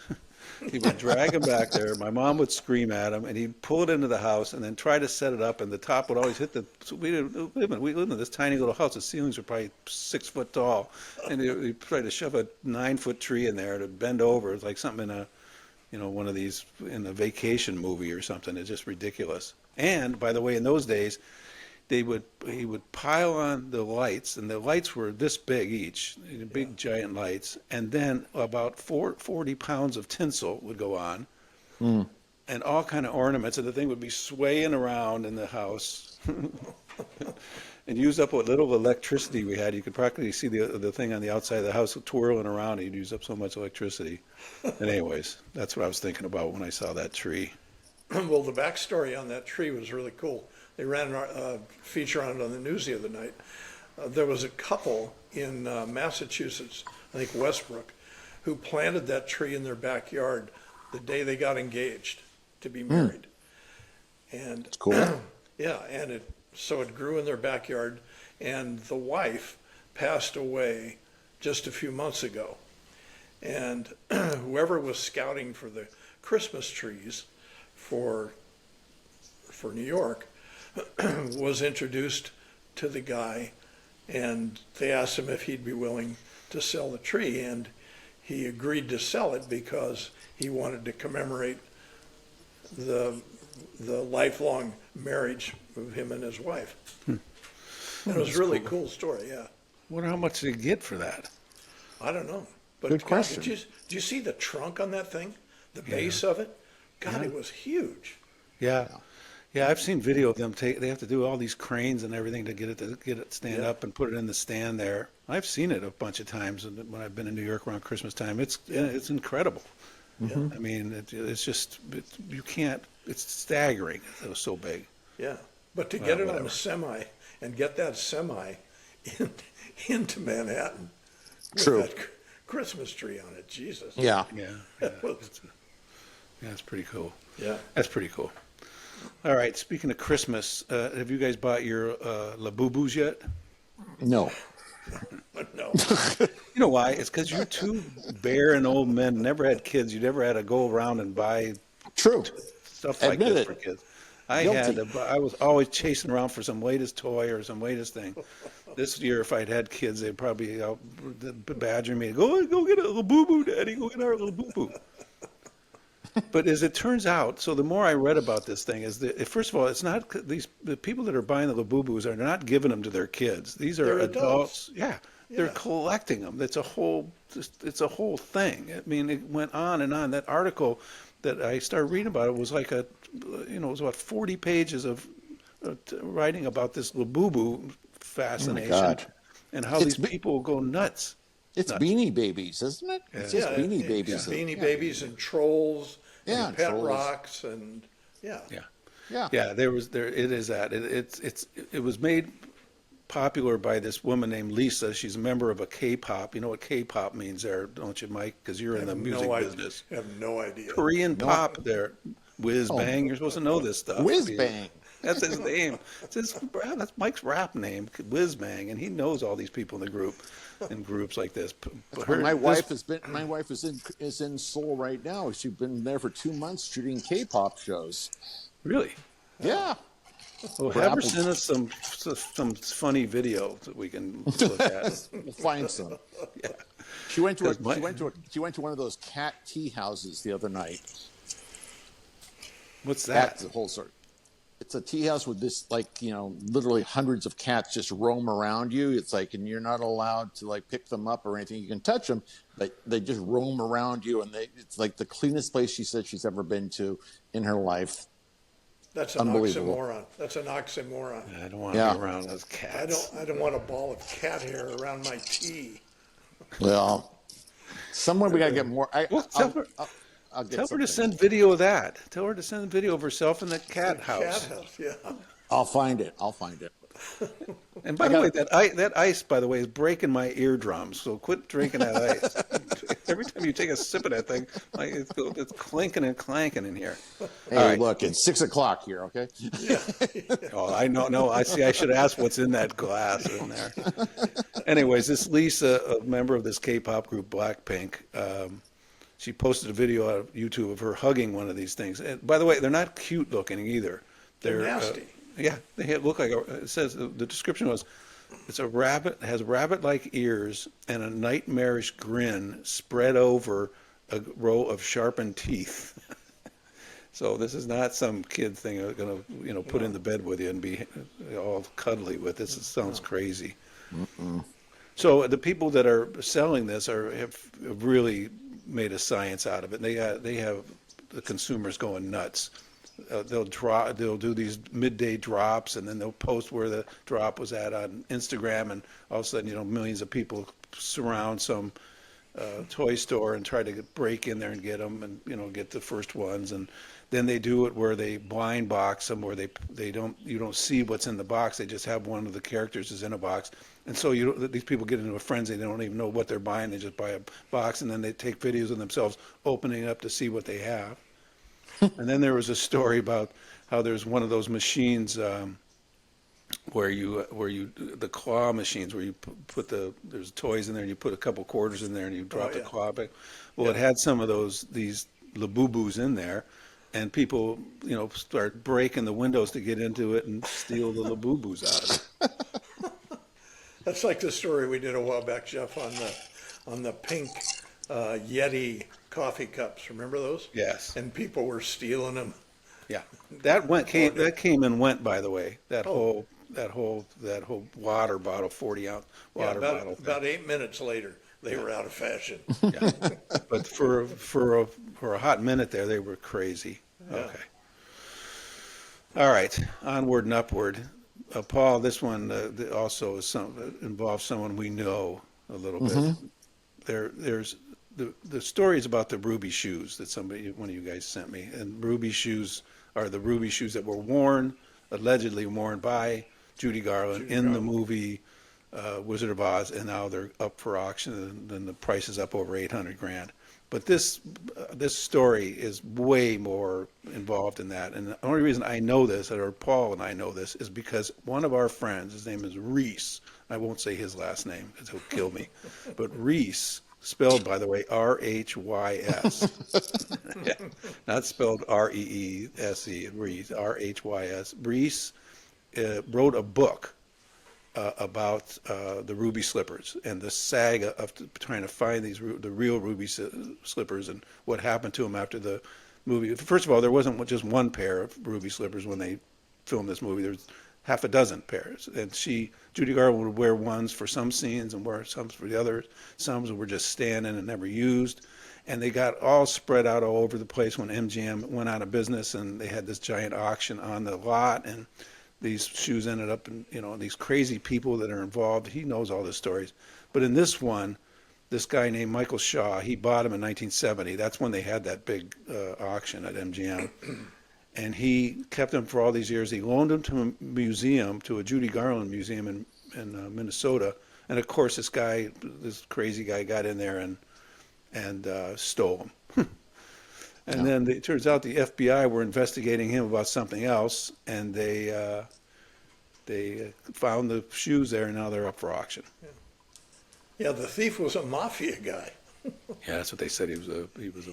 He would drag them back there. My mom would scream at him, and he'd pull it into the house and then try to set it up, and the top would always hit the. So we lived in this tiny little house. The ceilings were probably 6 foot tall, and he'd try to shove a 9-foot tree in there to bend over. It's like something in a, one of these in a vacation movie or something. It's just ridiculous. And by the way, in those days, he would pile on the lights, and the lights were this big each, big giant lights, and then about 40 pounds of tinsel would go on, and all kind of ornaments, and the thing would be swaying around in the house, and use up what little electricity we had. You could practically see the thing on the outside of the house twirling around. He'd use up so much electricity. And anyways, that's what I was thinking about when I saw that tree. Well, the backstory on that tree was really cool. They ran a feature on it on the news the other night. There was a couple in Massachusetts, I think Westbrook, who planted that tree in their backyard the day they got engaged to be married. And It's cool. yeah, and so it grew in their backyard, and the wife passed away just a few months ago. And whoever was scouting for the Christmas trees for New York was introduced to the guy, and they asked him if he'd be willing to sell the tree, and he agreed to sell it because he wanted to commemorate the lifelong marriage of him and his wife. And it was a really cool story, yeah. Wonder how much they get for that. I don't know. But Good God, question. did you see the trunk on that thing? The base of it? God, it was huge. Yeah. Yeah, I've seen video of them they have to do all these cranes and everything to get it stand Yeah. up and put it in the stand there. I've seen it a bunch of times when I've been in New York around Christmas time. It's incredible. Yeah. I mean, it's just you can't. It's staggering. It was so big. Yeah. But to Well, get it on whatever. a semi and get that semi into Manhattan True. with that Christmas tree on it, Jesus. Yeah. Yeah, Well, it's pretty cool. yeah. That's pretty cool. All right. Speaking of Christmas, have you guys bought your Labubus yet? No. But no. You know why? It's because you two barren old men never had kids. You never had to go around and buy True. stuff like Admit this it. for kids. I Guilty. I was always chasing around for some latest toy or some latest thing. This year, if I'd had kids, they'd probably badger me. Go get a Labubu, Daddy. Go get our Labubu. But as it turns out, so the more I read about this thing is that, first of all, it's not the people that are buying the Labubus are not giving them to their kids. These are They're adults. adults. Yeah, they're Yeah. collecting them. It's a whole thing. I mean, it went on and on. That article that I started reading about it was like it was about 40 pages of writing about this Labubu fascination God. and how It's these people go nuts. It's Nuts. Beanie Babies, isn't it? It's just Beanie Babies. Beanie Babies and trolls Yeah, and pet trolls. rocks and yeah. Yeah. Yeah. Yeah, it is that. It was made popular by this woman named Lisa. She's a member of a K-pop. You know what K-pop means there, don't you, Mike? Because you're in the music business. I have no idea. Korean pop there. Whiz Bang. You're supposed to know this stuff. Whiz Bang. That's his name. That's Mike's rap name, Whiz Bang, and he knows all these people in the group, in groups like this. My wife is in Seoul right now. She's been there for 2 months shooting K-pop shows. Really? Yeah. Well, have her send us some funny video that we can look at. We'll find some. Yeah. She went to Because she went to one of those cat tea houses the other night. What's that? That's the whole sort. It's a tea house with this, literally hundreds of cats just roam around you. It's like, and you're not allowed to pick them up or anything. You can touch them, but they just roam around you, and it's like the cleanest place she said she's ever been to in her life. That's an Unbelievable. oxymoron. That's an oxymoron. I don't want to Yeah. be around those cats. I don't want a ball of cat hair around my tea. Well, somewhere we got to get more. Well, tell her I'll get to something. send video of that. Tell her to send video of herself in the cat house. Cat house, yeah. I'll find it. And by the way, that ice, by the way, is breaking my eardrums. So quit drinking that ice. Every time you take a sip of that thing, like it's clinking and clanking in here. Hey, All right. look, it's 6 o'clock here, okay? Oh, I know. No, I see. I should ask what's in that glass in there. Anyways, this Lisa, a member of this K-pop group Blackpink, she posted a video on YouTube of her hugging one of these things. And by the way, they're not cute looking either. They're nasty. Yeah, they look like it says the description was, it's a rabbit, has rabbit-like ears and a nightmarish grin spread over a row of sharpened teeth. So this is not some kid thing you're gonna put in the bed with you and be all cuddly with. This sounds crazy. So the people that are selling this have really made a science out of it. They have the consumers going nuts. They'll do these midday drops, and then they'll post where the drop was at on Instagram, and all of a sudden, millions of people surround some toy store and try to break in there and get them, and get the first ones. And then they do it where they blind box them, where you don't see what's in the box. They just have one of the characters is in a box, and so these people get into a frenzy. They don't even know what they're buying. They just buy a box, and then they take videos of themselves opening it up to see what they have. And then there was a story about how there's one of those machines where the claw machines where you put there's toys in there and you put a couple quarters in there and you drop the claw back. Well, it had some of these Labubus in there, and people start breaking the windows to get into it and steal the Labubus out of it. That's like the story we did a while back, Jeff, on the pink Yeti coffee cups. Remember those? Yes. And people were stealing them. Yeah, that came and went. By the way, that whole water bottle, 40-ounce water bottle. About 8 minutes later, they were out of fashion. Yeah. But for a hot minute there, they were crazy. Yeah. Okay. All right, onward and upward. Paul, this one also involves someone we know a little bit. There's the story is about the ruby shoes that one of you guys sent me, and ruby shoes are the ruby shoes that were allegedly worn by Judy Garland in the movie Wizard of Oz, and now they're up for auction, and the price is up over $800,000. But this story is way more involved in that, and the only reason I know this, or Paul and I know this, is because one of our friends, his name is Reese. I won't say his last name because he'll kill me, but Reese, spelled, by the way, R-H-Y-S. Yeah, not spelled R-E-E-S-E, Reese, R-H-Y-S. Reese wrote a book about the ruby slippers and the saga of trying to find the real ruby slippers and what happened to them after the movie. First of all, there wasn't just one pair of ruby slippers when they filmed this movie. There was half a dozen pairs, and Judy Garland would wear ones for some scenes and wear some for the others. Some were just standing and never used, and they got all spread out all over the place when MGM went out of business, and they had this giant auction on the lot, and these shoes ended up in, these crazy people that are involved. He knows all the stories, but in this one, this guy named Michael Shaw, he bought them in 1970. That's when they had that big auction at MGM. And he kept them for all these years. He loaned them to a museum, to a Judy Garland museum in Minnesota. And of course, this crazy guy, got in there and stole them. And then it turns out the FBI were investigating him about something else, and they found the shoes there, and now they're up for auction. Yeah, the thief was a mafia guy. Yeah, that's what they said. He was a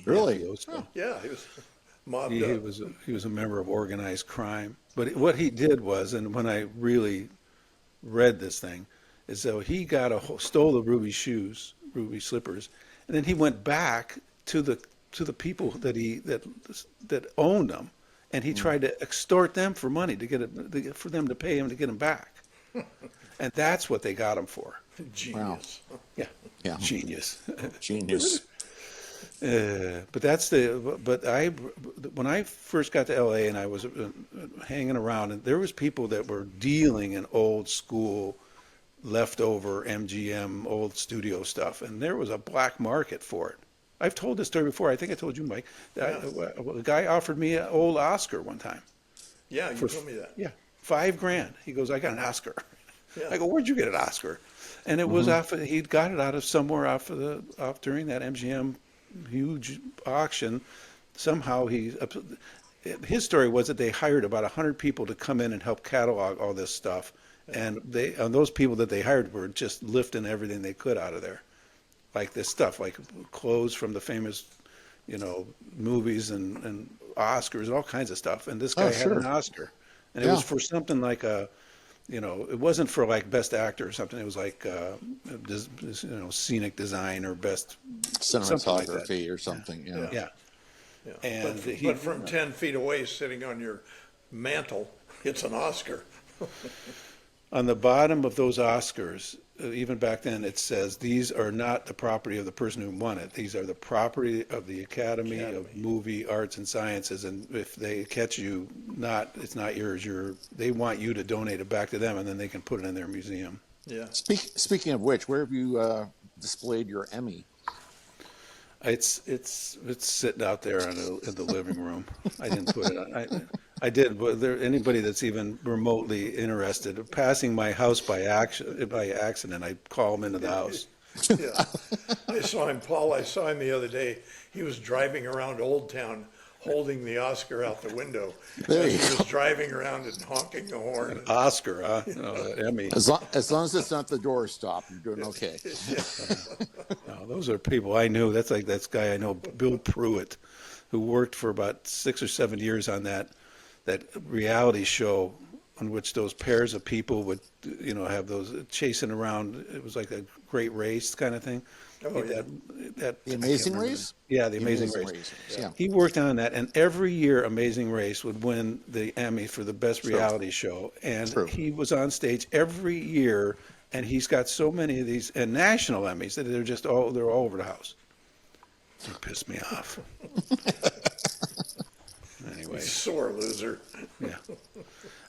Really? mafioso. Yeah, he was mobbed He up. was a member of organized crime. But what he did was, and when I really read this thing, is though he stole the ruby slippers, and then he went back to the people that owned them, and he tried to extort them for money for them to pay him to get them back, and that's what they got him for. Genius. Wow. Yeah, genius. Genius. But when I first got to LA and I was hanging around, and there was people that were dealing in old school leftover MGM old studio stuff, and there was a black market for it. I've told this story before. I think I told you, Mike. A guy offered me an old Oscar one time. Yeah, you told me that. Yeah, $5,000. He goes, I got an Oscar. Yeah. I go, where'd you get an Oscar? And it was off. He'd got it out of somewhere off during that MGM huge auction. Somehow his story was that they hired about 100 people to come in and help catalog all this stuff, and those people that they hired were just lifting everything they could out of there, like this stuff, like clothes from the famous, movies and Oscars, all kinds of stuff. And this guy had an Oscar, and it was for something like it wasn't for like best actor or something. It was like scenic design or best cinematography or something. Yeah. And but from 10 feet away, sitting on your mantle, it's an Oscar. On the bottom of those Oscars, even back then, it says these are not the property of the person who won it. These are the property of the Academy of Movie Arts and Sciences. And if they catch you, it's not yours. They want you to donate it back to them, and then they can put it in their museum. Yeah. Speaking of which, where have you displayed your Emmy? It's sitting out there in the living room. I didn't put it on. I did, but anybody that's even remotely interested, passing my house by accident, I call them into the house. Yeah. I saw him the other day. He was driving around Old Town holding the Oscar out the window. He was driving around and honking the horn. Oscar, Emmy. As long as it's not the doorstop, you're doing okay. No, those are people I knew. That's like this guy I know, Bill Pruitt, who worked for about 6 or 7 years on that reality show on which those pairs of people would, have those chasing around. It was like a great race kind of thing. Oh, yeah. The Amazing Race? Yeah, the Amazing Race. Yeah. He worked on that, and every year Amazing Race would win the Emmy for the best reality show. And he was on stage every year, and he's got so many of these, and national Emmys, that they're all over the house. It pissed me off. Anyway. Sore loser. Yeah.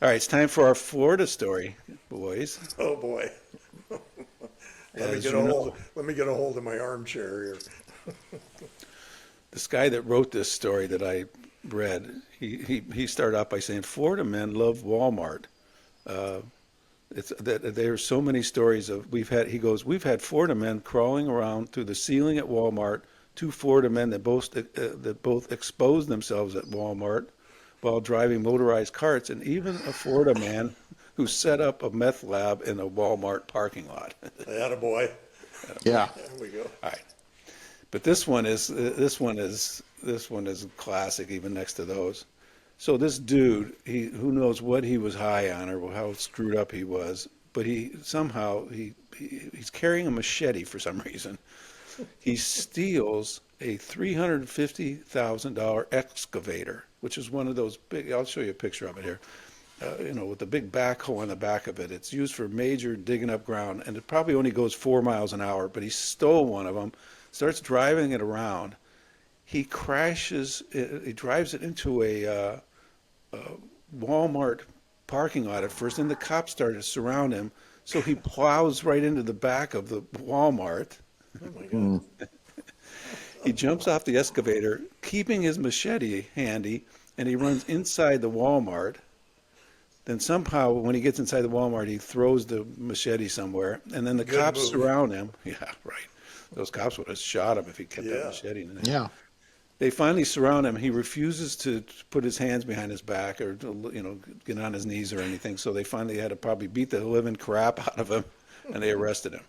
All right, it's time for our Florida story, boys. Oh, boy. Let me get a hold of my armchair here. This guy that wrote this story that I read, he started out by saying Florida men love Walmart. It's that there are so many stories of we've had Florida men crawling around through the ceiling at Walmart. 2 Florida men that both exposed themselves at Walmart while driving motorized carts, and even a Florida man who set up a meth lab in a Walmart parking lot. Attaboy. Yeah. There we go. All right. But this one is classic, even next to those. So this dude, who knows what he was high on or how screwed up he was, but he's carrying a machete for some reason. He steals a $350,000 excavator, which is one of those big. I'll show you a picture of it here. With the big backhoe on the back of it. It's used for major digging up ground, and it probably only goes 4 miles an hour, but he stole one of them, starts driving it around. He drives it into a Walmart parking lot at first, and the cops started to surround him, so he plows right into the back of the Walmart. Oh, my God. He jumps off the excavator, keeping his machete handy, and he runs inside the Walmart. Then somehow, when he gets inside the Walmart, he throws the machete somewhere, and then the cops surround him. Yeah, right. Those cops would have shot him if he kept that machete in there. Yeah. They finally surround him. He refuses to put his hands behind his back or get on his knees or anything. So they finally had to probably beat the living crap out of him, and they arrested him.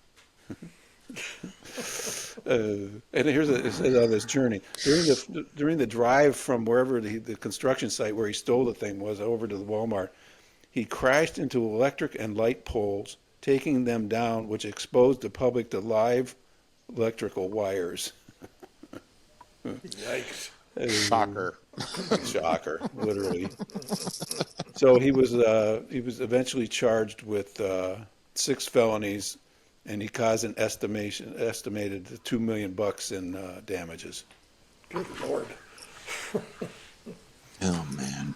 And here's this journey during the drive from wherever the construction site where he stole the thing was over to the Walmart. He crashed into electric and light poles, taking them down, which exposed the public to live electrical wires. Yikes. Shocker, literally. So he was eventually charged with 6 felonies, and he caused an estimated $2 million in damages. Good Lord. Oh, man.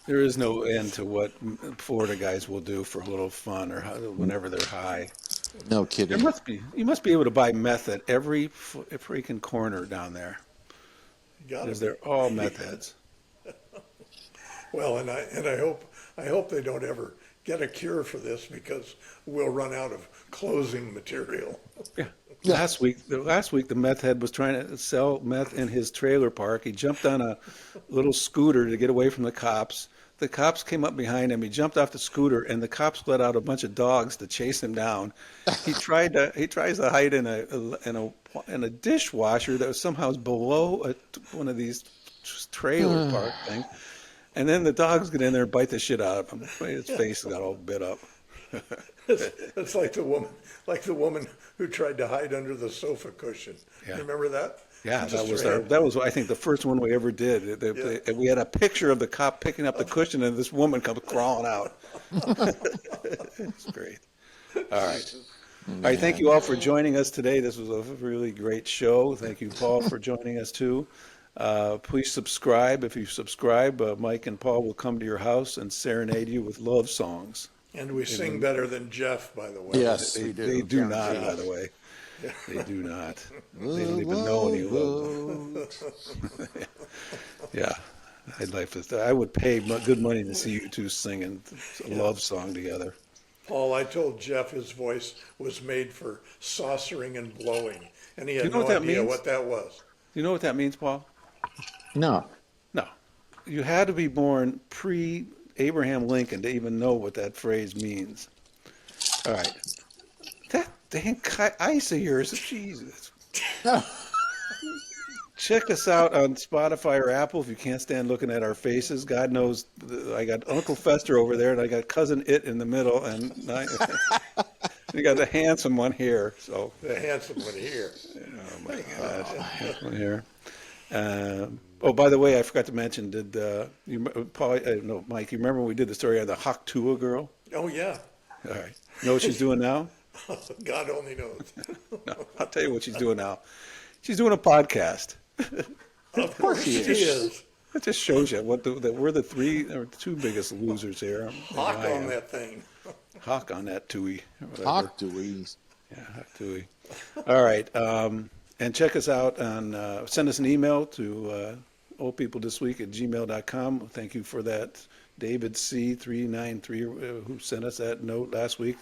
There is no end to what Florida guys will do for a little fun or whenever they're high. No kidding. You must be able to buy meth at every freaking corner down there. Because they're all meth heads. Well, and I hope they don't ever get a cure for this because we'll run out of closing material. Yeah. Last week, the meth head was trying to sell meth in his trailer park. He jumped on a little scooter to get away from the cops. The cops came up behind him. He jumped off the scooter, and the cops let out a bunch of dogs to chase him down. He tries to hide in a dishwasher that was somehow below one of these trailer park things. And then the dogs get in there and bite the shit out of him. His face got all bit up. It's like the woman who tried to hide under the sofa cushion. Yeah. Remember that? Yeah, Just that was I think the first one we ever did. We had a picture of the cop picking up the cushion, and this woman comes crawling out. It's great. All right. All right. Thank you all for joining us today. This was a really great show. Thank you, Paul, for joining us too. Please subscribe. If you subscribe, Mike and Paul will come to your house and serenade you with love songs. And we sing better than Jeff, by the way. Yes, They, we do. they do not, Guaranteed. by the way. They do not. They don't even know any love. Yeah, I would pay good money to see you two singing a love song together. Paul, I told Jeff his voice was made for saucering and blowing, and he had You know no what that idea means? what that was. You know what that means, Paul? No. No. You had to be born pre-Abraham Lincoln to even know what that phrase means. All right. That dang ice of yours, Jesus. Check us out on Spotify or Apple if you can't stand looking at our faces. God knows, I got Uncle Fester over there, and I got Cousin It in the middle, and you got the handsome one here. So, The handsome one here. oh my God, handsome one here. Oh, by the way, I forgot to mention. Did Paul? No, Mike. You remember when we did the story on the Haktua girl? Oh, yeah. All right. You know what she's doing now? God only knows. No, I'll tell you what she's doing now. She's doing a podcast. Of course she is. That just shows you that we're the two biggest losers here. Hawk on that thing. Hawk on that Tui. Talk to we. Yeah, Hawk Tui. All right. And check us out on, send us an email to oldpeoplethisweek@gmail.com. Thank you for that. David C393 who sent us that note last week.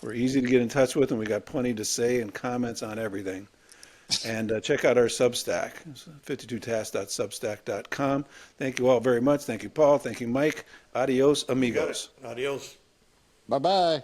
We're easy to get in touch with, and we got plenty to say and comments on everything. And check out our Substack, 52task.substack.com. Thank you all very much. Thank you, Paul. Thank you, Mike. Adios, amigos. Adios. Bye-bye.